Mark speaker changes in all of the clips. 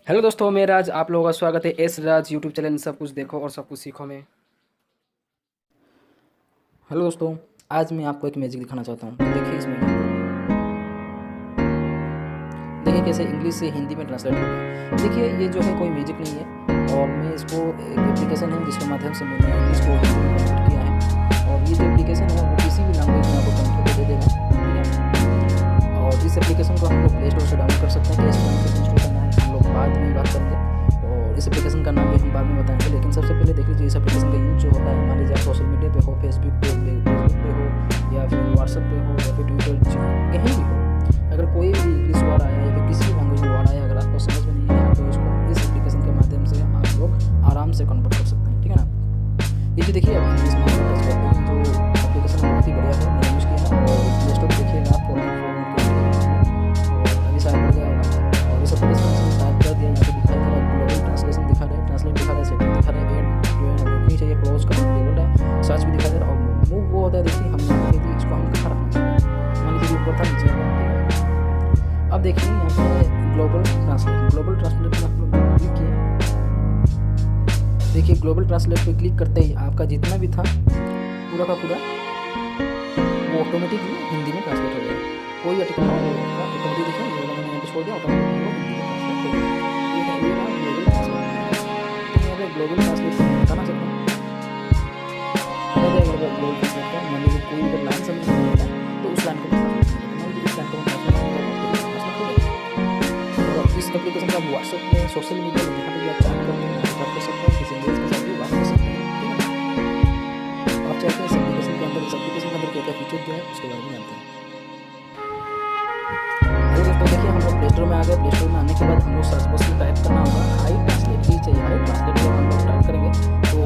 Speaker 1: Hello दोस्तों, मैं राज। आप लोगों का स्वागत है sraj यूट्यूब चैनल सब कुछ देखो और सब कुछ सीखो में। हेलो दोस्तों, आज मैं आपको एक मैजिक दिखाना चाहता हूँ। तो देखिए इसमें, देखिए कैसे इंग्लिश से हिंदी में ट्रांसलेट हो गया। देखिए ये जो है कोई मैजिक नहीं है, और मैं इसको एक एप्लीकेशन है जिसके माध्यम से मैंने इंग्लिश को हिंदी में कन्वर्ट किया है। और ये जो एप्लीकेशन है वो किसी भी लैंग्वेज में आपको कन्वर्ट करके दे देगा, ठीक है। और इस एप्लीकेशन को हम लोग प्ले स्टोर से डाउनलोड कर सकते हैं। कैसे इंस्टॉल करना है हम लोग बाद में बात करेंगे, और इस एप्लीकेशन का नाम भी हम बाद में बताएंगे। लेकिन सबसे पहले देख लीजिए इस एप्लीकेशन का यूज जो होता है। मान लीजिए आप सोशल मीडिया पे हो, फेसबुक पे हो, या फिर व्हाट्सएप पे हो, या फिर ट्विटर, कहीं भी हो, अगर कोई भी इंग्लिश वर्ड आया या फिर किसी भी लैंग्वेज में वर्ड आया, अगर आपको समझ में नहीं आया तो इसको इस एप्लीकेशन के माध्यम से आप लोग आराम से कन्वर्ट कर सकते हैं, ठीक है ना। ये जो देखिए आप इंग्लिश में जो एप्लीकेशन बहुत ही बढ़िया है, मैंने यूज़ किया है। और प्ले स्टोर देखिएगा आप और अभी साइड बढ़ गया होगा। और इस एप्लीकेशन से टाइप कर दिया, यहाँ पे दिखाई दे रहा है ग्लोबल ट्रांसलेशन दिखा रहा है, ट्रांसलेट दिखा रहा है, सेटिंग दिखा रहा है, एड जो है नहीं चाहिए, क्लोज कर लेवल है, सर्च भी दिखा दे रहा है, और मूव वो होता है। देखिए हम यहाँ पे इसको हम कहाँ रखना चाहिए, मान लीजिए ऊपर था नीचे। अब देखिए यहाँ पे ग्लोबल ट्रांसलेट में आप लोग क्लिक किए। देखिए ग्लोबल ट्रांसलेट पे क्लिक करते ही आपका जितना भी था पूरा का पूरा वो ऑटोमेटिकली हिंदी में ट्रांसलेट हो जाएगा। कोई आर्टिकल ना होगा, ऑटोमेटिक देखिए मैंने यहाँ पे छोड़ दिया, ऑटोमेटिकली वो हिंदी में ट्रांसलेट हो जाएगा। ये है ग्लोबल ट्रांसलेट। तो यहाँ पे ग्लोबल ट्रांसलेट बताना चाहते हैं, ग्लोबल ट्रांसलेट का मान लीजिए कोई अगर लाइन समझ नहीं आता है तो उस लाइन को इस एप्लीकेशन का व्हाट्सएप में, सोशल मीडिया में जहाँ पे आप चैट करते हैं बात कर सकते हैं, किसी इंग्लिश के साथ भी बात कर सकते हैं, ठीक है। आप चाहते हैं इस एप्लीकेशन के अंदर क्या क्या फीचर जो है उसके बारे में जानते हैं। तो दोस्तों देखिए हम लोग प्ले स्टोर में आ गए। प्ले स्टोर में आने के बाद हम लोग सर्च बॉक्स में टाइप करना होगा हाई ट्रांसलेट, ही चाहिए हाई ट्रांसलेट। जब हम लोग टाइप करेंगे तो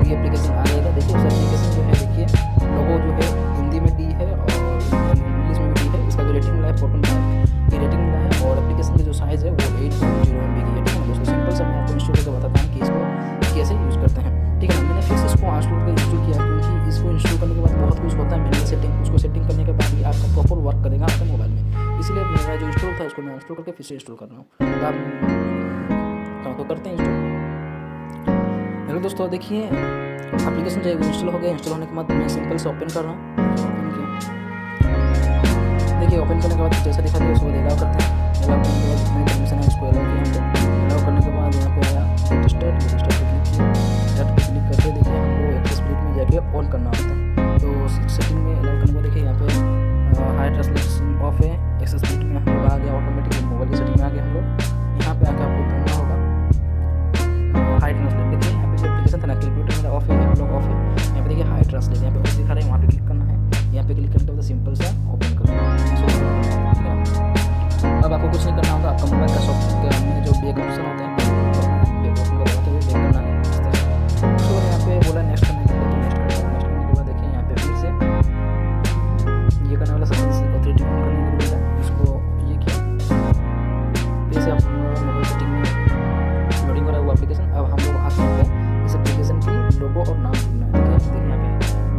Speaker 1: ये एप्लीकेशन आ जाएगा। देखिए उस एप्लीकेशन जो है, देखिए लोगो जो है हिंदी में डी है और इंग्लिश में भी डी है। इसका जो रेटिंग मिला है 4.5 की रेटिंग मिला है, और एप्लीकेशन की जो साइज़ है वो 8.0 MB की है, ठीक है। दोस्तों सिंपल सा मैं आपको इंस्टॉल करके बताता हूँ कि इसको कैसे यूज़ करते हैं, ठीक है। मैंने फिर से इसको इंस्टॉल किया, क्योंकि इसको इंस्टॉल करने के बाद बहुत कुछ होता है मेनू सेटिंग। उसको सेटिंग करने के बाद ही आपका प्रॉपर वर्क करेगा आपके मोबाइल में। इसलिए मेरा जो इंस्टॉल था उसको मैं इंस्टॉल करके फिर से इंस्टॉल कर रहा हूँ। तो आप तो करते हैं इंस्टॉल। हेलो दोस्तों, देखिए एप्लीकेशन जो है वो इंस्टॉल हो गया। इंस्टॉल होने के बाद मैं सिंपल से ओपन कर रहा हूँ। देखिए ओपन करने के बाद जैसा दिखा दिया उसको अलाउ करते हैं। अलाउ करने के बाद जितनी परमिशन है उसको अलाउ किया। अलाउ करने के बाद यहाँ पे आया रजिस्टर पे क्लिक किया। स्टार्ट पे क्लिक करके देखिए हमको एक्सेस स्पीड में जाके ऑन करना होता है। तो सेटिंग में अलाउ करने के बाद देखिए यहाँ पे हाई ट्रांसलेशन ऑफ है, एक्सेस स्पीड में हम लोग आ गया, ऑटोमेटिक मोबाइल की सेटिंग में आ गया हम लोग। यहाँ पे आकर आपको ढूंढना होगा हाई ट्रांसलेट। देखिए यहाँ पे जो एप्लीकेशन था ना, कैलकुलेटर मेरा ऑफ है, हम लोग ऑफ है। यहाँ पे देखिए हाई ट्रांसलेट यहाँ पे ऑफ दिखा रहा है, वहाँ पे क्लिक करना है। यहाँ पे क्लिक करने के बाद सिंपल सा ओपन करना है, ठीक है। अब आपको कुछ नहीं करना होगा, आपका मोबाइल का सॉफ्टवेयर में जो बैक ऑप्शन होता है, बैक ऑप्शन को दबाते हुए बैक करना है। तो यहाँ पे बोला नेक्स्ट करने के लिए, तो नेक्स्ट करना है। नेक्स्ट करने के बाद देखिए यहाँ पे फिर से ये करने वाला सबसे ऑथोरिटी ऑन करने के लिए इसको ये किया। फिर से आप मोबाइल सेटिंग में लोडिंग हो रहा है वो एप्लीकेशन। अब हम लोग आते हैं इस एप्लीकेशन की लोगो और नाम चुनना है। देखिए यहाँ पे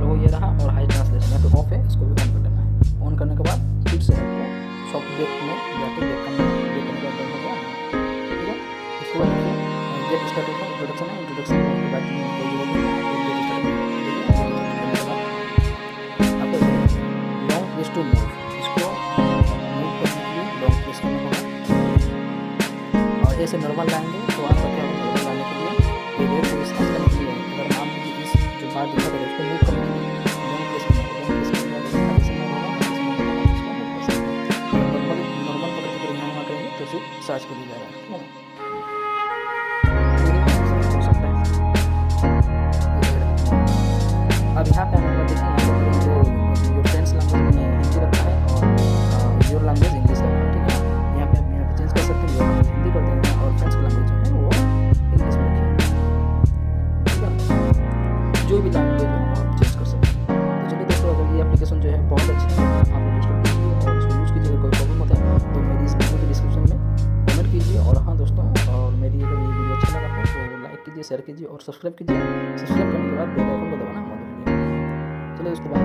Speaker 1: लोगो ये रहा, और हाई ट्रांसलेशन यहाँ पे ऑफ है, इसको भी ऑन कर लेना है। ऑन करने के बाद फिर से आपको सॉफ्टवेयर में जाके बैक करना है। बैक करने के बाद हो गया, ठीक है। इसको गेट स्टार्टेड का इंट्रोडक्शन है। इंट्रोडक्शन के बाद कोई जरूरत नहीं है, गेट स्टार्टेड आपको लॉन्ग प्रेस टू मूव, इसको मूव करने के लिए लॉन्ग प्रेस करना होगा। और ऐसे नॉर्मल लाएंगे तो आपका क्या होगा, नॉर्मल लाने के लिए ये रेड को स्क्रॉल करने के लिए अगर मान लीजिए इस जो बात दिखा रहा है उसको मूव करने के लिए लॉन्ग प्रेस करना होगा। लॉन्ग प्रेस करने के बाद तो फिर सर्च कर दिया जा रहा है, ठीक है ना। अब यहाँ पे आने के बाद देखिए यहाँ पे जो योर फ्रेंड्स लैंग्वेज में हिंदी रखा है और योर लैंग्वेज इंग्लिश रखा है, ठीक है। यहाँ पे चेंज कर सकते हैं, योर लैंग्वेज हिंदी कर देंगे और फ्रेंड्स की लैंग्वेज जो है वो इंग्लिश में रखें, ठीक है। जो भी लैंग्वेज है वो आप चेंज कर सकते हैं। तो चलिए दोस्तों, अगर ये एप्लीकेशन जो है बहुत अच्छी है, आप लोग इंस्टॉल कीजिए और इसको यूज़ कीजिए। अगर कोई प्रॉब्लम होता है तो मेरी इस वीडियो के डिस्क्रिप्शन में कमेंट कीजिए। और हाँ दोस्तों, और मेरी अगर ये वीडियो अच्छा लगा हो तो लाइक कीजिए, शेयर कीजिए और सब्सक्राइब कीजिए। सब्सक्राइब करने के बाद बेल आइकन को दबाना मत भूलिए। चलिए उसके बाद